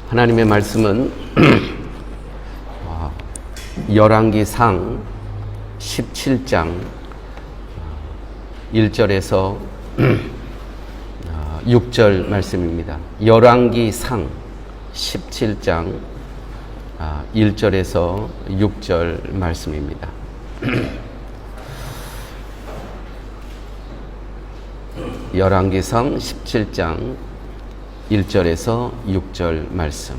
하나님의 말씀은 열왕기상 17장 1절에서 6절 말씀입니다. 열왕기상 17장 1절에서 6절 말씀입니다. 열왕기상 17장 1절에서 6절 말씀.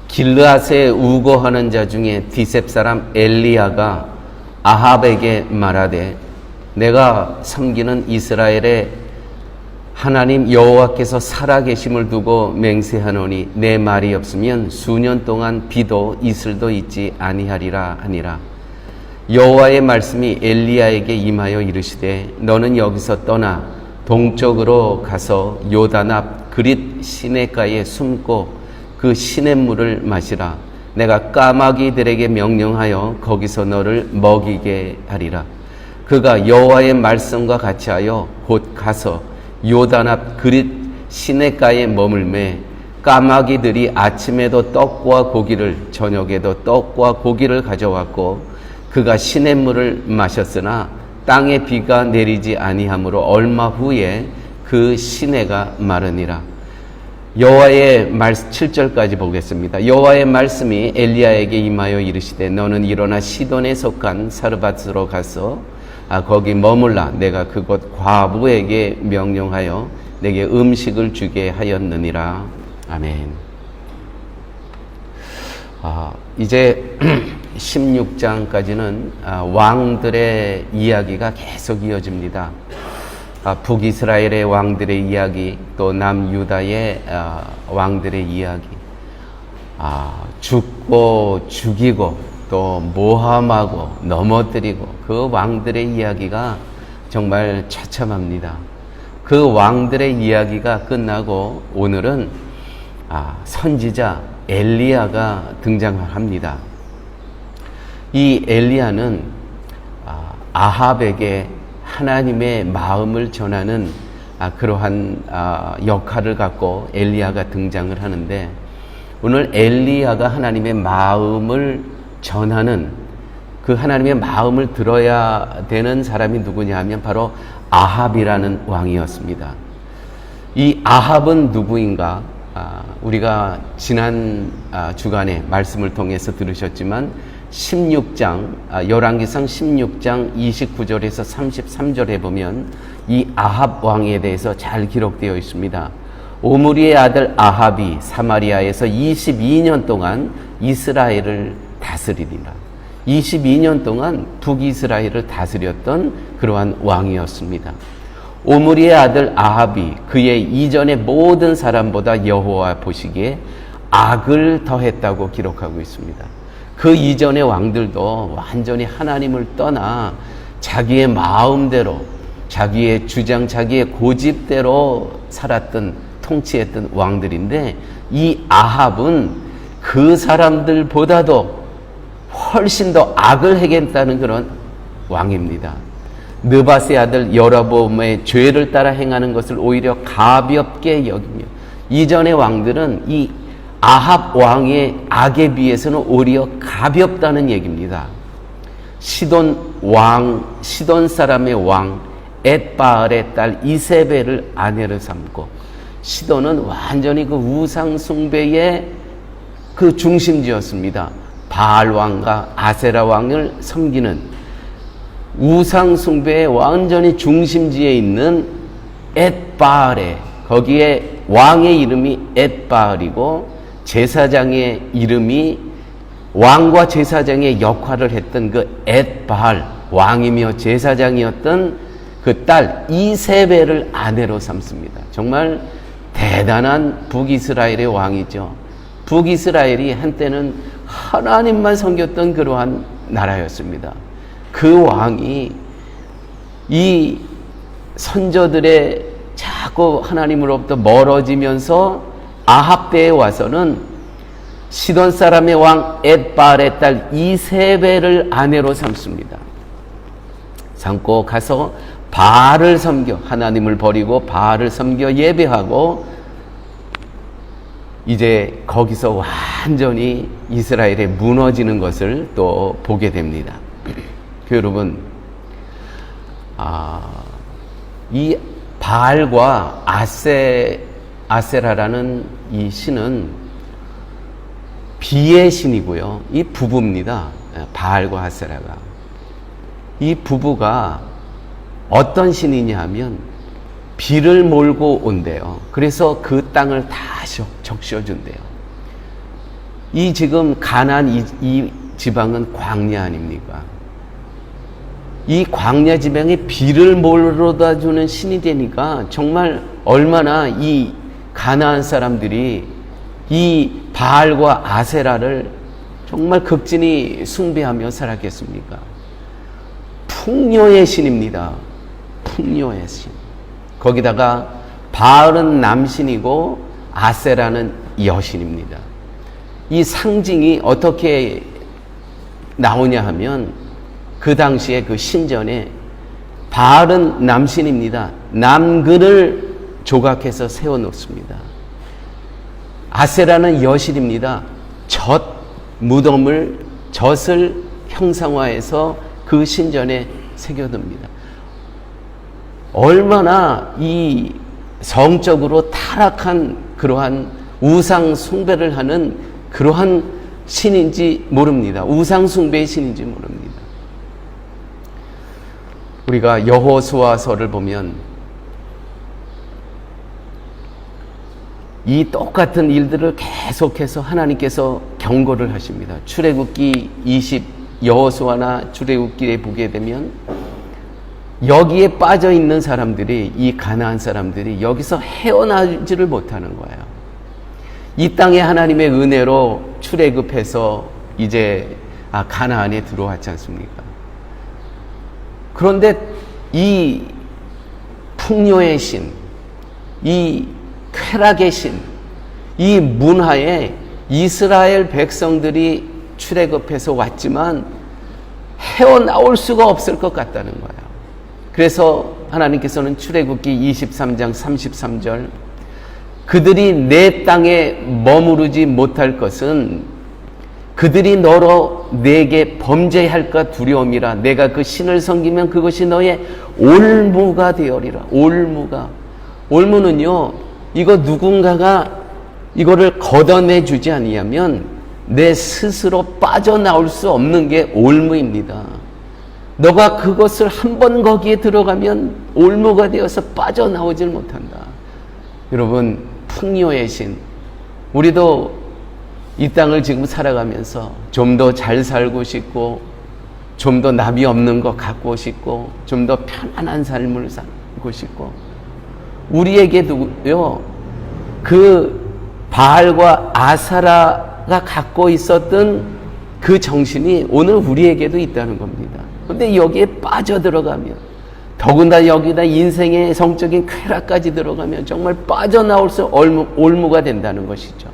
길르앗에 우거하는 자 중에 디셉 사람 엘리야가 아합에게 말하되 내가 섬기는 이스라엘의 하나님 여호와께서 살아계심을 두고 맹세하노니 내 말이 없으면 수년 동안 비도 이슬도 있지 아니하리라 하니라. 여호와의 말씀이 엘리야에게 임하여 이르시되 너는 여기서 떠나 동쪽으로 가서 요단 앞 그릿 시내가에 숨고 그 시냇물을 마시라. 내가 까마귀들에게 명령하여 거기서 너를 먹이게 하리라. 그가 여호와의 말씀과 같이 하여 곧 가서 요단 앞 그릿 시내가에 머물매 까마귀들이 아침에도 떡과 고기를 저녁에도 떡과 고기를 가져왔고 그가 시냇물을 마셨으나 땅에 비가 내리지 아니하므로 얼마 후에 그 시내가 마르니라. 여호와의 말씀 7절까지 보겠습니다. 여호와의 말씀이 엘리야에게 임하여 이르시되 너는 일어나 시돈에 속한 사르밧으로 가서 거기 머물라. 내가 그곳 과부에게 명령하여 내게 음식을 주게 하였느니라. 아멘. 이제 16장까지는 왕들의 이야기가 계속 이어집니다. 북이스라엘의 왕들의 이야기, 또 남유다의 왕들의 이야기, 죽고 죽이고 또 모함하고 넘어뜨리고 그 왕들의 이야기가 정말 처참합니다. 그 왕들의 이야기가 끝나고 오늘은 선지자 엘리야가 등장합니다. 이 엘리야는 아합에게 하나님의 마음을 전하는 그러한 역할을 갖고 엘리야가 등장을 하는데, 오늘 엘리야가 하나님의 마음을 전하는 그 하나님의 마음을 들어야 되는 사람이 누구냐 하면 바로 아합이라는 왕이었습니다. 이 아합은 누구인가? 우리가 지난 주간에 말씀을 통해서 들으셨지만 16장, 열왕기상 16장 29절에서 33절에 보면 이 아합 왕에 대해서 잘 기록되어 있습니다. 오므리의 아들 아합이 사마리아에서 22년 동안 이스라엘을 다스리리라. 22년 동안 북이스라엘을 다스렸던 그러한 왕이었습니다. 오므리의 아들 아합이 그의 이전의 모든 사람보다 여호와 보시기에 악을 더했다고 기록하고 있습니다. 그 이전의 왕들도 완전히 하나님을 떠나 자기의 마음대로, 자기의 주장, 자기의 고집대로 살았던, 통치했던 왕들인데, 이 아합은 그 사람들보다도 훨씬 더 악을 행했다는 그런 왕입니다. 느밧의 아들 여로보암의 죄를 따라 행하는 것을 오히려 가볍게 여기며, 이전의 왕들은 이 아합 왕의 악에 비해서는 오히려 가볍다는 얘기입니다. 시돈 사람의 왕 엣바알의 딸 이세벨을 아내로 삼고, 시돈은 완전히 그 우상 숭배의 그 중심지였습니다. 바알 왕과 아세라 왕을 섬기는 우상 숭배의 완전히 중심지에 있는 엣바알에, 거기에 왕의 이름이 엣바알이고 제사장의 이름이, 왕과 제사장의 역할을 했던 그 엣바알, 왕이며 제사장이었던 그 딸 이세벨을 아내로 삼습니다. 정말 대단한 북이스라엘의 왕이죠. 북이스라엘이 한때는 하나님만 섬겼던 그러한 나라였습니다. 그 왕이 이 선조들의 자꾸 하나님으로부터 멀어지면서 아합 때에 와서는 시돈 사람의 왕 엣바알의 딸 이세벨을 아내로 삼습니다. 삼고 가서 바알을 섬겨, 하나님을 버리고 바알을 섬겨 예배하고 이제 거기서 완전히 이스라엘이 무너지는 것을 또 보게 됩니다. 여러분, 이 바알과 아세라라는 이 신은 비의 신이고요. 이 부부입니다. 바알과 아세라가. 이 부부가 어떤 신이냐 하면 비를 몰고 온대요. 그래서 그 땅을 다 적셔준대요. 이 지금 가나안 이 지방은 광야 아닙니까? 이 광야 지방에 비를 몰아다 주는 신이 되니까 정말 얼마나 이 가나안 사람들이 이 바알과 아세라를 정말 극진히 숭배하며 살았겠습니까? 풍요의 신입니다. 풍요의 신. 거기다가 바알은 남신이고 아세라는 여신입니다. 이 상징이 어떻게 나오냐 하면 그 당시에 그 신전에 바알은 남신입니다. 남근을 조각해서 세워놓습니다. 아세라는 여신입니다. 젖을 형상화해서 그 신전에 새겨둡니다. 얼마나 이 성적으로 타락한 그러한 우상 숭배를 하는 그러한 신인지 모릅니다. 우상 숭배의 신인지 모릅니다. 우리가 여호수아서를 보면 이 똑같은 일들을 계속해서 하나님께서 경고를 하십니다. 출애굽기 20 여호수아나 출애굽기에 보게 되면 여기에 빠져 있는 사람들이, 이 가나안 사람들이 여기서 헤어나지를 못하는 거예요. 이 땅에 하나님의 은혜로 출애굽해서 이제 가나안에 들어왔지 않습니까? 그런데 이 풍요의 신, 이 쾌락의 신, 이 문화에 이스라엘 백성들이 출애굽해서 왔지만 헤어나올 수가 없을 것 같다는 거예요. 그래서 하나님께서는 출애굽기 23장 33절 그들이 내 땅에 머무르지 못할 것은 그들이 너로 내게 범죄할까 두려움이라. 내가 그 신을 섬기면 그것이 너의 올무가 되어리라. 올무는요, 이거 누군가가 이거를 걷어내 주지 아니하면 내 스스로 빠져나올 수 없는 게 올무입니다. 너가 그것을 한번 거기에 들어가면 올무가 되어서 빠져나오질 못한다. 여러분, 풍요의 신, 우리도 이 땅을 지금 살아가면서 좀 더 잘 살고 싶고, 좀 더 나비 없는 거 갖고 싶고, 좀 더 편안한 삶을 살고 싶고, 우리에게도요, 그 바알과 아사라가 갖고 있었던 그 정신이 오늘 우리에게도 있다는 겁니다. 그런데 여기에 빠져들어가면, 더군다나 여기다 인생의 성적인 쾌락까지 들어가면 정말 빠져나올 수 올무가 된다는 것이죠.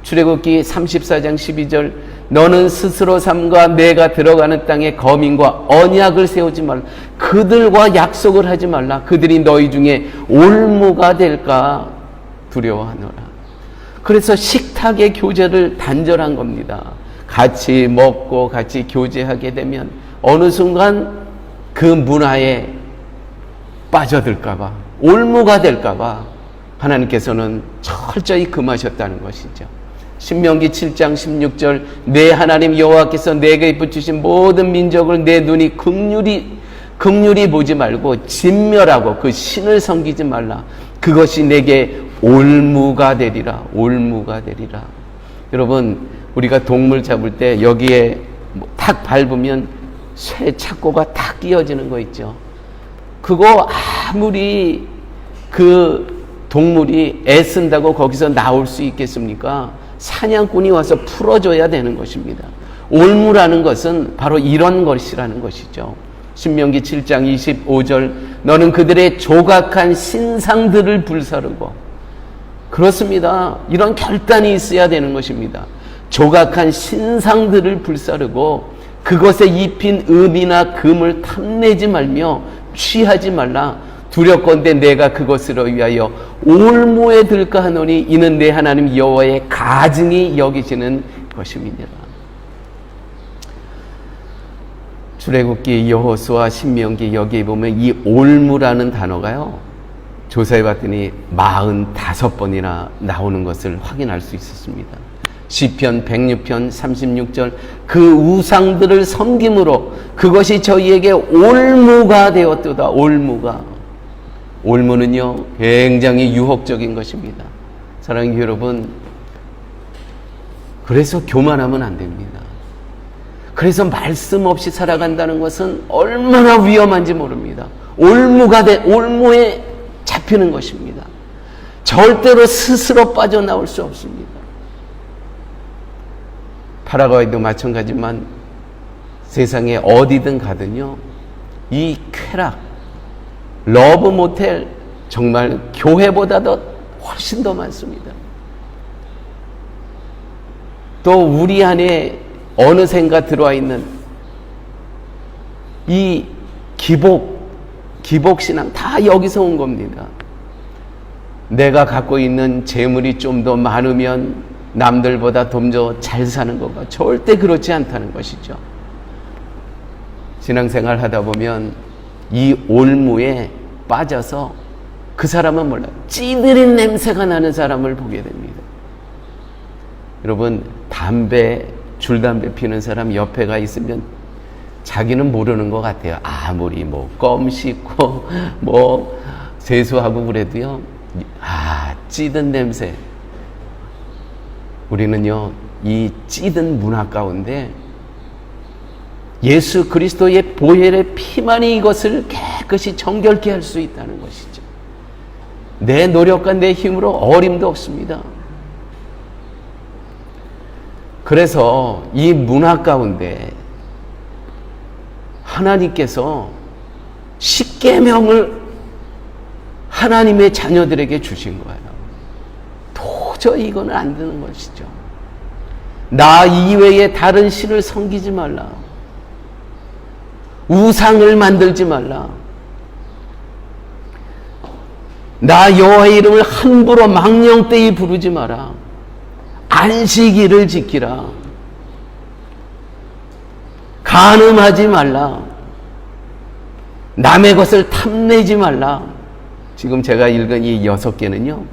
출애굽기 34장 12절 너는 스스로 삼가 내가 들어가는 땅에 거민과 언약을 세우지 말라. 그들과 약속을 하지 말라. 그들이 너희 중에 올무가 될까 두려워하노라. 그래서 식탁의 교제를 단절한 겁니다. 같이 먹고 같이 교제하게 되면 어느 순간 그 문화에 빠져들까 봐, 올무가 될까 봐 하나님께서는 철저히 금하셨다는 것이죠. 신명기 7장 16절 내 하나님 여호와께서 내게 붙이신 모든 민족을 내 눈이 긍휼히 보지 말고 진멸하고 그 신을 섬기지 말라. 그것이 내게 올무가 되리라. 여러분, 우리가 동물 잡을 때 여기에 탁 밟으면 쇠 착고가 탁 끼어지는 거 있죠. 그거 아무리 그 동물이 애쓴다고 거기서 나올 수 있겠습니까? 사냥꾼이 와서 풀어줘야 되는 것입니다. 올무라는 것은 바로 이런 것이라는 것이죠. 신명기 7장 25절 너는 그들의 조각한 신상들을 불사르고, 그렇습니다. 이런 결단이 있어야 되는 것입니다. 조각한 신상들을 불사르고 그것에 입힌 은이나 금을 탐내지 말며 취하지 말라. 두렵건대 내가 그것으로 위하여 올무에 들까 하노니 이는 내 하나님 여호와의 가증이 여기시는 것임이니라. 출애굽기, 여호수아, 신명기 여기에 보면 이 올무라는 단어가요, 조사해 봤더니 45번이나 나오는 것을 확인할 수 있었습니다. 시편 106편 36절, 그 우상들을 섬김으로 그것이 저희에게 올무가 되었도다. 올무는요 굉장히 유혹적인 것입니다. 사랑하는 여러분, 그래서 교만하면 안 됩니다. 그래서 말씀 없이 살아간다는 것은 얼마나 위험한지 모릅니다. 올무에 잡히는 것입니다. 절대로 스스로 빠져나올 수 없습니다. 파라과이도 마찬가지지만 세상에 어디든 가든요, 이 쾌락, 러브 모텔 정말 교회보다도 훨씬 더 많습니다. 또 우리 안에 어느샌가 들어와 있는 이 기복신앙 다 여기서 온 겁니다. 내가 갖고 있는 재물이 좀 더 많으면 남들보다 좀 더 잘 사는 것과 절대 그렇지 않다는 것이죠. 신앙생활 하다 보면 이 올무에 빠져서 그 사람은 몰라요. 찌들인 냄새가 나는 사람을 보게 됩니다. 여러분, 줄담배 피는 사람 옆에가 있으면 자기는 모르는 것 같아요. 아무리 껌 씹고 세수하고 그래도요, 찌든 냄새. 우리는요, 이 찌든 문화 가운데 예수 그리스도의 보혈의 피만이 이것을 깨끗이 정결케 할 수 있다는 것이죠. 내 노력과 내 힘으로 어림도 없습니다. 그래서 이 문화 가운데 하나님께서 십계명을 하나님의 자녀들에게 주신 거예요. 도저히 이거는 안 되는 것이죠. 나 이외에 다른 신을 섬기지 말라. 우상을 만들지 말라. 나 여호와의 이름을 함부로 망령되이 부르지 마라. 안식일을 지키라. 간음하지 말라. 남의 것을 탐내지 말라. 지금 제가 읽은 이 6개는요,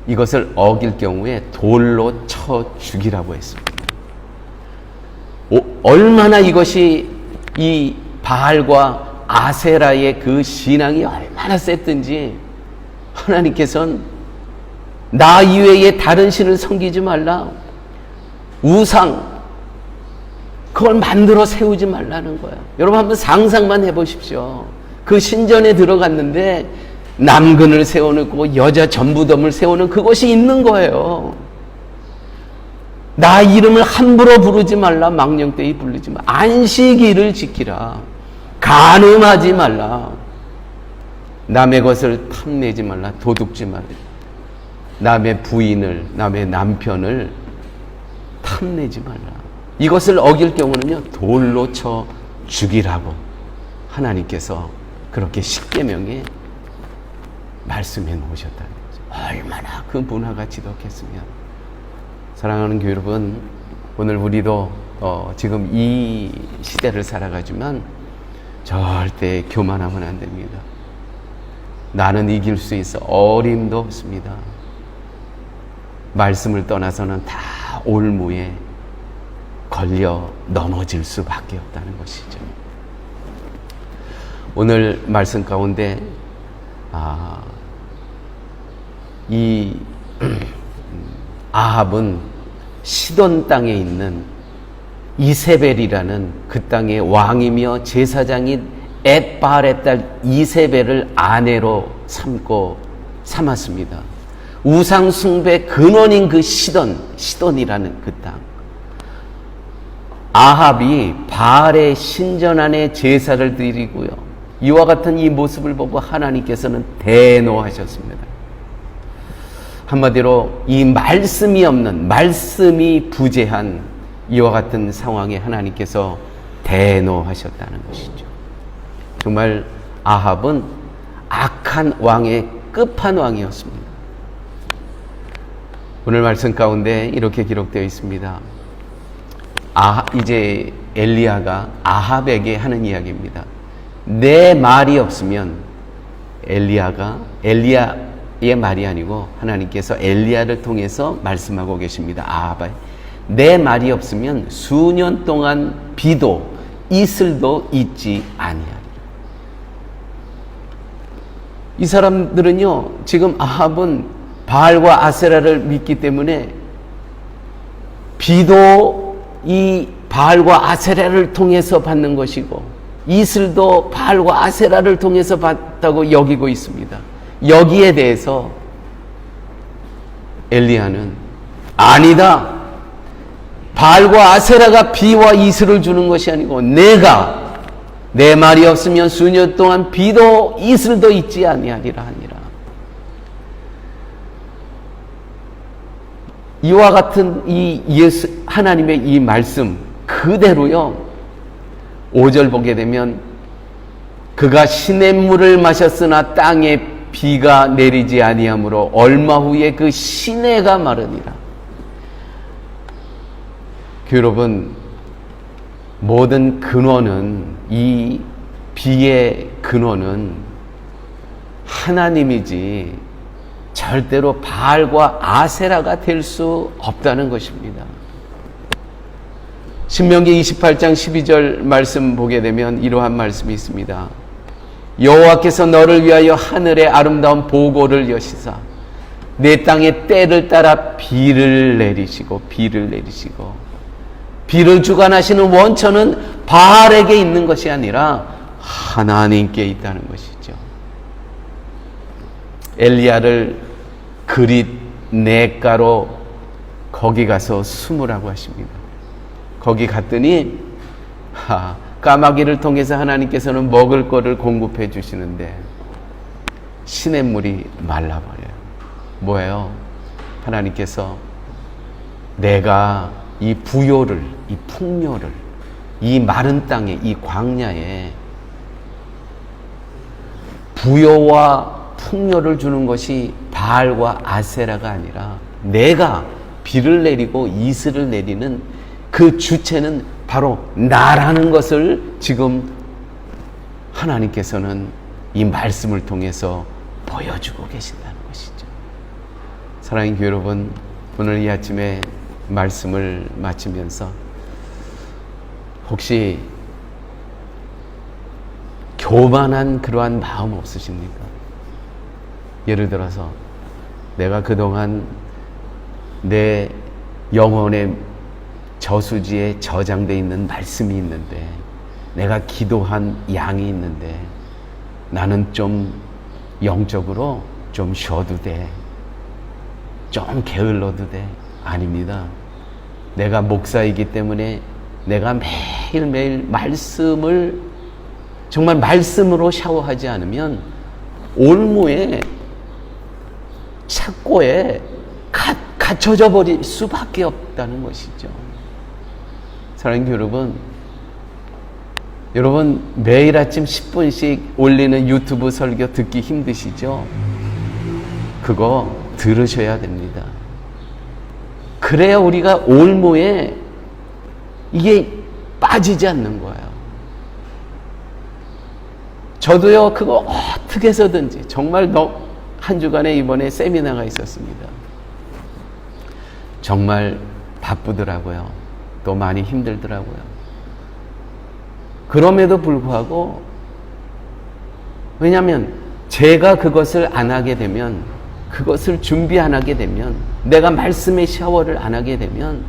이것을 어길 경우에 돌로 쳐 죽이라고 했습니다. 얼마나 이것이 이 바알과 아세라의 그 신앙이 얼마나 셌든지 하나님께서는 나 이외에 다른 신을 섬기지 말라. 우상, 그걸 만들어 세우지 말라는 거예요. 여러분 한번 상상만 해보십시오. 그 신전에 들어갔는데 남근을 세워놓고 여자 전부덤을 세우는 그것이 있는 거예요. 나 이름을 함부로 부르지 말라. 망령되이 부르지 말라. 안식일을 지키라. 간음하지 말라. 남의 것을 탐내지 말라. 도둑지 말라. 남의 부인을, 남의 남편을 탐내지 말라. 이것을 어길 경우는요, 돌로 쳐 죽이라고 하나님께서 그렇게 십계명에 말씀해 놓으셨다는 거죠. 얼마나 그 문화가 지독했으면. 사랑하는 교회 여러분, 오늘 우리도 지금 이 시대를 살아가지만 절대 교만하면 안 됩니다. 나는 이길 수 있어. 어림도 없습니다. 말씀을 떠나서는 다 올무에 걸려 넘어질 수밖에 없다는 것이죠. 오늘 말씀 가운데 이 아합은 시돈 땅에 있는 이세벨이라는 그 땅의 왕이며 제사장인 엣바알의 딸 이세벨을 아내로 삼았습니다. 우상 숭배 근원인 그 시돈이라는 그 땅. 아합이 바알의 신전 안에 제사를 드리고요, 이와 같은 이 모습을 보고 하나님께서는 대노하셨습니다. 한마디로 이 말씀이 없는, 말씀이 부재한 이와 같은 상황에 하나님께서 대노하셨다는 것이죠. 정말 아합은 악한 왕의 끝판왕이었습니다. 오늘 말씀 가운데 이렇게 기록되어 있습니다. 이제 엘리야가 아합에게 하는 이야기입니다. 내 말이 없으면 엘리야의 말이 아니고 하나님께서 엘리야를 통해서 말씀하고 계십니다. 아합에 내 말이 없으면 수년 동안 비도 이슬도 있지 아니하리라. 이 사람들은요, 지금 아합은 바알과 아세라를 믿기 때문에 비도 이 바알과 아세라를 통해서 받는 것이고 이슬도 바알과 아세라를 통해서 받다고 여기고 있습니다. 여기에 대해서 엘리야는 아니다. 바알과 아세라가 비와 이슬을 주는 것이 아니고 내가 내 말이 없으면 수년 동안 비도 이슬도 있지 아니하리라 하니라. 이와 같은 이 하나님의 이 말씀 그대로요. 5절 보게 되면 그가 시냇물을 마셨으나 땅에 비가 내리지 아니하므로 얼마 후에 그 시내가 마르니라. 여러분, 모든 근원은 이 비의 근원은 하나님이지 절대로 바알과 아세라가 될 수 없다는 것입니다. 신명기 28장 12절 말씀 보게 되면 이러한 말씀이 있습니다. 여호와께서 너를 위하여 하늘의 아름다운 보고를 여시사 내 땅에 때를 따라 비를 내리시고 비를 주관하시는 원천은 바알에게 있는 것이 아니라 하나님께 있다는 것이죠. 엘리야를 그릿 냇가로 거기 가서 숨으라고 하십니다. 거기 갔더니 까마귀를 통해서 하나님께서는 먹을 거를 공급해 주시는데 시냇물이 말라버려요. 뭐예요? 하나님께서 내가 이 부요를, 이 풍요를, 이 마른 땅에, 이 광야에 부요와 풍요를 주는 것이 바알과 아세라가 아니라 내가 비를 내리고 이슬을 내리는 그 주체는 바로 나라는 것을 지금 하나님께서는 이 말씀을 통해서 보여주고 계신다는 것이죠. 사랑하는 교회 여러분, 오늘 이 아침에 말씀을 마치면서 혹시 교만한 그러한 마음 없으십니까? 예를 들어서 내가 그동안 내 영혼의 저수지에 저장되어 있는 말씀이 있는데 내가 기도한 양이 있는데 나는 좀 영적으로 좀 쉬어도 돼. 좀 게을러도 돼. 아닙니다. 내가 목사이기 때문에 내가 매일매일 말씀을 정말 말씀으로 샤워하지 않으면 올무에 착고에 갇혀져 버릴 수밖에 없다는 것이죠. 사랑하는 여러분 매일 아침 10분씩 올리는 유튜브 설교 듣기 힘드시죠? 그거 들으셔야 됩니다. 그래야 우리가 올무에 이게 빠지지 않는 거예요. 저도요, 그거 어떻게 해서든지 정말 한 주간에 이번에 세미나가 있었습니다. 정말 바쁘더라고요. 또 많이 힘들더라고요. 그럼에도 불구하고 왜냐하면 제가 그것을 안 하게 되면, 그것을 준비 안 하게 되면, 내가 말씀의 샤워를 안 하게 되면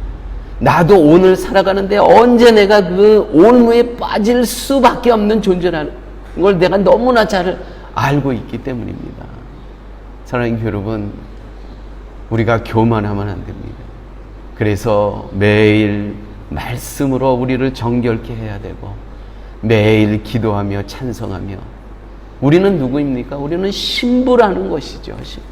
나도 오늘 살아가는데 언제 내가 그 올무에 빠질 수밖에 없는 존재라는 걸 내가 너무나 잘 알고 있기 때문입니다. 사랑하는 여러분, 우리가 교만하면 안 됩니다. 그래서 매일 말씀으로 우리를 정결케 해야 되고 매일 기도하며 찬송하며, 우리는 누구입니까? 우리는 신부라는 것이죠. 신부.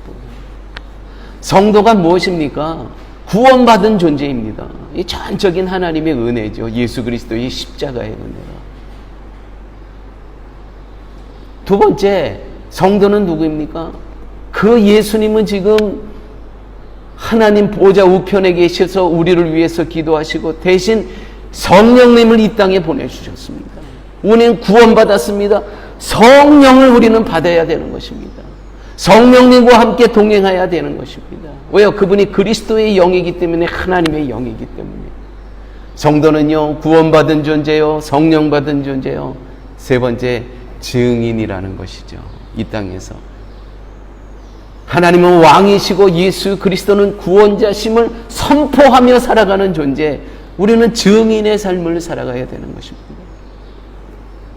성도가 무엇입니까? 구원받은 존재입니다. 이 전적인 하나님의 은혜죠. 예수 그리스도의 십자가의 은혜가. 두 번째, 성도는 누구입니까? 그 예수님은 지금 하나님 보좌 우편에 계셔서 우리를 위해서 기도하시고 대신 성령님을 이 땅에 보내주셨습니다. 우리는 구원받았습니다. 성령을 우리는 받아야 되는 것입니다. 성령님과 함께 동행해야 되는 것입니다. 왜요? 그분이 그리스도의 영이기 때문에, 하나님의 영이기 때문에. 성도는요, 구원받은 존재요, 성령 받은 존재요, 세 번째 증인이라는 것이죠. 이 땅에서 하나님은 왕이시고 예수 그리스도는 구원자심을 선포하며 살아가는 존재, 우리는 증인의 삶을 살아가야 되는 것입니다.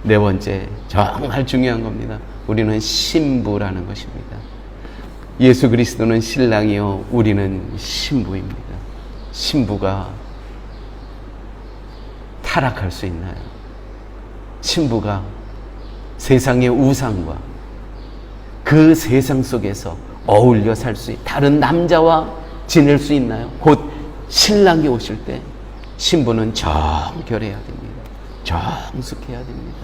네 번째, 정말 중요한 겁니다. 우리는 신부라는 것입니다. 예수 그리스도는 신랑이요, 우리는 신부입니다. 신부가 타락할 수 있나요? 신부가 세상의 우상과 그 세상 속에서 어울려 살 수, 다른 남자와 지낼 수 있나요? 곧 신랑이 오실 때 신부는 정결해야 됩니다. 정숙해야 됩니다.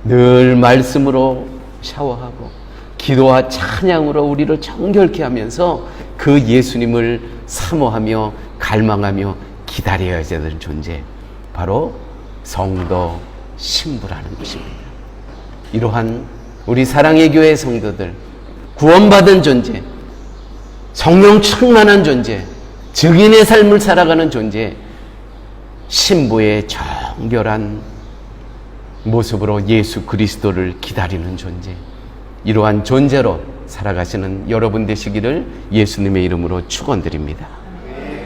늘 말씀으로 샤워하고 기도와 찬양으로 우리를 정결케 하면서 그 예수님을 사모하며 갈망하며 기다려야 되는 존재, 바로 성도 신부라는 것입니다. 이러한 우리 사랑의 교회 성도들, 구원받은 존재, 성령 충만한 존재, 증인의 삶을 살아가는 존재, 신부의 정결한 모습으로 예수 그리스도를 기다리는 존재, 이러한 존재로 살아가시는 여러분 되시기를 예수님의 이름으로 축원드립니다.